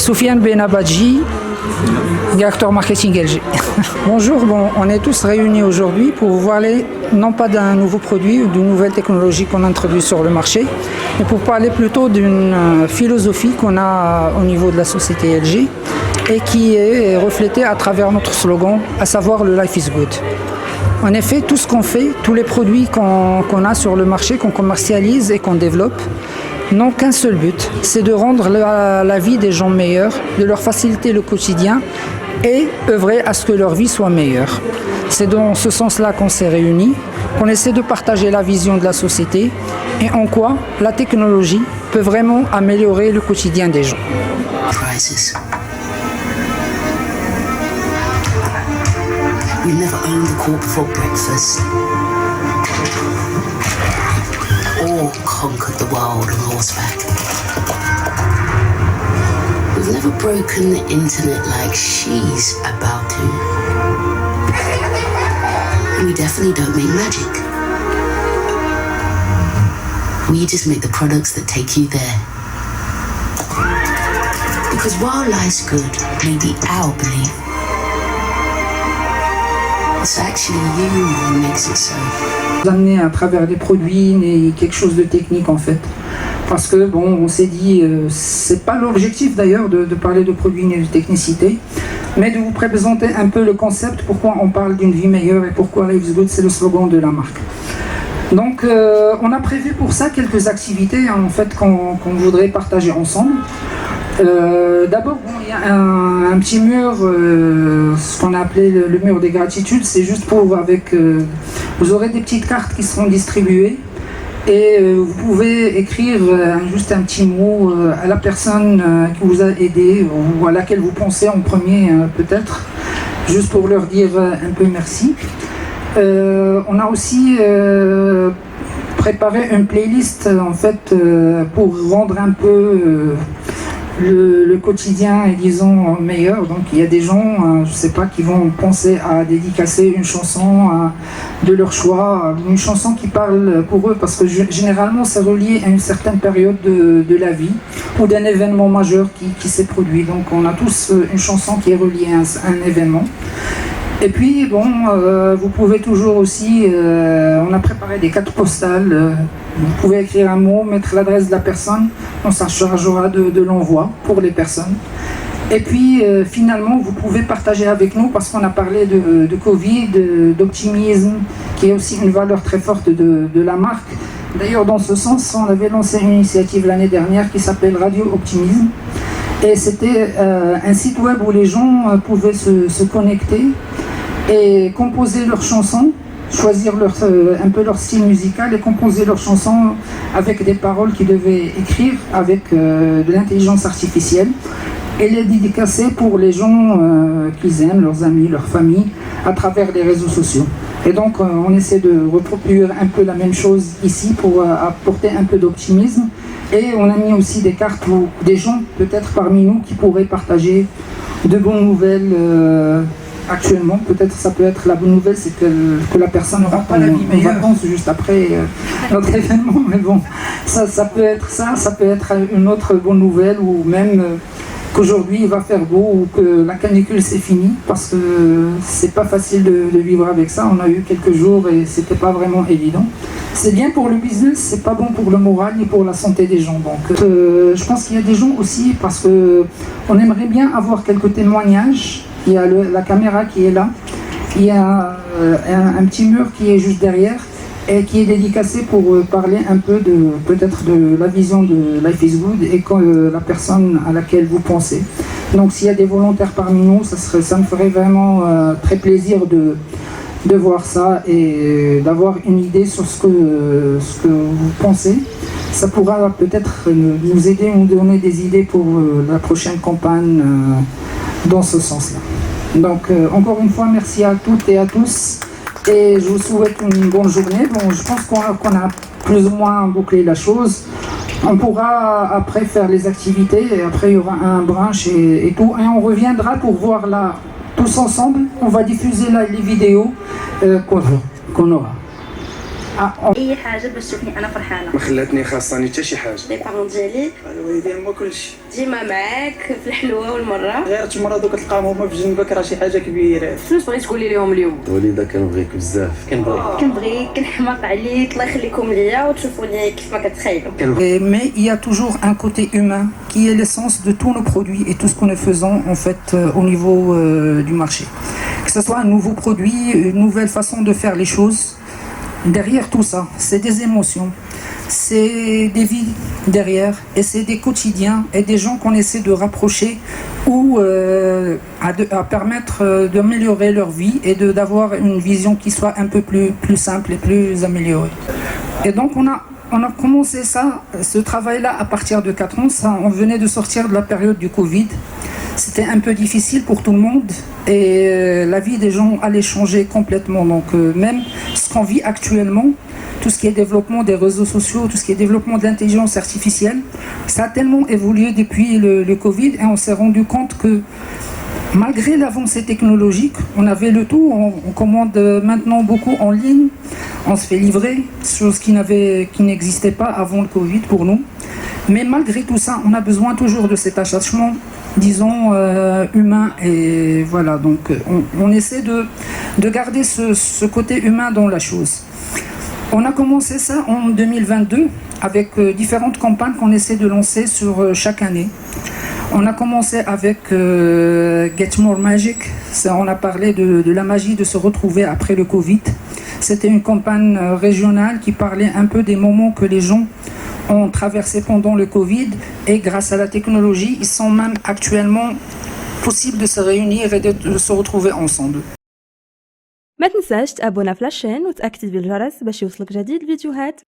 Soufiane Benabadji, directeur marketing LG. Bonjour, on est tous réunis aujourd'hui pour vous parler non pas d'un nouveau produit ou d'une nouvelle technologie qu'on introduit sur le marché, mais pour parler plutôt d'une philosophie qu'on a au niveau de la société LG et qui est reflétée à travers notre slogan, à savoir le Life is Good. En effet, tout ce qu'on fait, tous les produits qu'on a sur le marché, qu'on commercialise et qu'on développe, n'ont qu'un seul but, c'est de rendre la vie des gens meilleure, de leur faciliter le quotidien et œuvrer à ce que leur vie soit meilleure. C'est dans ce sens-là qu'on s'est réunis, qu'on essaie de partager la vision de la société et en quoi la technologie peut vraiment améliorer le quotidien des gens. We never owned the court before breakfast, or conquered the world on horseback. We've never broken the internet like she's about to. And we definitely don't make magic. We just make the products that take you there. Because while life's good may be our belief, it's actually you who makes it so. Amener à travers des produits et quelque chose de technique en fait. Parce que on s'est dit, c'est pas l'objectif d'ailleurs de parler de produits et de technicité, mais de vous présenter un peu le concept, pourquoi on parle d'une vie meilleure et pourquoi Life is Good, c'est le slogan de la marque. Donc on a prévu pour ça quelques activités en fait qu'on voudrait partager ensemble. D'abord, il y a un petit mur, ce qu'on a appelé le mur des gratitudes, c'est juste pour vous aurez des petites cartes qui seront distribuées et vous pouvez écrire juste un petit mot à la personne qui vous a aidé ou à laquelle vous pensez en premier peut-être, juste pour leur dire un peu merci. On a aussi préparé une playlist en fait pour rendre un peu le quotidien est disons meilleur. Donc il y a des gens, je sais pas, qui vont penser à dédicacer une chanson de leur choix, une chanson qui parle pour eux, parce que généralement c'est relié à une certaine période de la vie ou d'un événement majeur qui s'est produit. Donc on a tous une chanson qui est reliée à un événement. Et puis vous pouvez toujours aussi, on a préparé des cartes postales, vous pouvez écrire un mot, mettre l'adresse de la personne, on s'en chargera de l'envoi pour les personnes. Et puis finalement vous pouvez partager avec nous, parce qu'on a parlé de Covid, d'optimisme, qui est aussi une valeur très forte de la marque. D'ailleurs dans ce sens, on avait lancé une initiative l'année dernière qui s'appelle Radio Optimisme. Et c'était un site web où les gens pouvaient se connecter et composer leurs chansons, choisir un peu leur style musical et composer leurs chansons avec des paroles qu'ils devaient écrire avec de l'intelligence artificielle et les dédicacer pour les gens qu'ils aiment, leurs amis, leur famille, à travers les réseaux sociaux. Et donc on essaie de reproduire un peu la même chose ici pour apporter un peu d'optimisme. Et on a mis aussi des cartes où des gens, peut-être parmi nous, qui pourraient partager de bonnes nouvelles actuellement. Peut-être ça peut être la bonne nouvelle, c'est que la personne n'aura pas la vie meilleure en vacances juste après notre événement. Mais bon, ça peut être ça peut être une autre bonne nouvelle, ou même qu'aujourd'hui il va faire beau, ou que la canicule c'est fini, parce que c'est pas facile de vivre avec ça. On a eu quelques jours et c'était pas vraiment évident. C'est bien pour le business, c'est pas bon pour le moral ni pour la santé des gens. Donc je pense qu'il y a des gens aussi, parce que on aimerait bien avoir quelques témoignages. Il y a la caméra qui est là, il y a un petit mur qui est juste derrière et qui est dédicacé pour parler un peu peut-être de la vision de Life is Good et la personne à laquelle vous pensez. Donc s'il y a des volontaires parmi nous, ça me ferait vraiment très plaisir de voir ça et d'avoir une idée sur ce que vous pensez. Ça pourra peut-être nous aider, nous donner des idées pour la prochaine campagne dans ce sens-là. Donc encore une fois, merci à toutes et à tous et je vous souhaite une bonne journée. Je pense qu'on a plus ou moins bouclé la chose. On pourra après faire les activités et après il y aura un brunch et tout, et on reviendra pour voir là tous ensemble. On va diffuser là les vidéos qu'on aura. اي حاجه باش تشوفني انا فرحانه. ما خلاتني خاصني حتى شي حاجه. لي بارون ديالي الوالدين ما كلشي ديما معاك في الحلوه والمره. غير تمرض وكتلقاهم هما في جنبك راه شي حاجه كبيره. شنو تبغي تقولي لهم اليوم؟ وليدة كنبغيك بزاف. كنبغيك كنحماق عليك الله يخليكم ليا وتشوفوني كيف ما كتخيلوا. Mais il y a toujours un côté humain qui est l'essence de tous nos produits et tout ce que nous faisons en fait au niveau du marché. Que ce soit un nouveau produit, une nouvelle façon de faire les choses, derrière tout ça, c'est des émotions, c'est des vies derrière et c'est des quotidiens et des gens qu'on essaie de rapprocher ou à permettre d'améliorer leur vie et d'avoir une vision qui soit un peu plus simple et plus améliorée. Et donc on a commencé ce travail-là à partir de 4 ans. On venait de sortir de la période du Covid. C'était un peu difficile pour tout le monde et la vie des gens allait changer complètement. Donc même ce qu'on vit actuellement, tout ce qui est développement des réseaux sociaux, tout ce qui est développement de l'intelligence artificielle, ça a tellement évolué depuis le Covid et on s'est rendu compte que malgré l'avancée technologique, on avait le tout, on commande maintenant beaucoup en ligne, on se fait livrer, chose qui n'existait pas avant le Covid pour nous. Mais malgré tout ça, on a besoin toujours de cet attachement, disons, humain. Et voilà, donc on essaie de garder ce côté humain dans la chose. On a commencé ça en 2022 avec différentes campagnes qu'on essaie de lancer sur chaque année. On a commencé avec Get More Magic. On a parlé de la magie de se retrouver après le Covid. C'était une campagne régionale qui parlait un peu des moments que les gens ont traversé pendant le Covid. Et grâce à la technologie, ils sont même actuellement possible de se réunir et de se retrouver ensemble. ما تنساش تابونا في لاشين وتاكتيفي الجرس باش يوصلك جديد الفيديوهات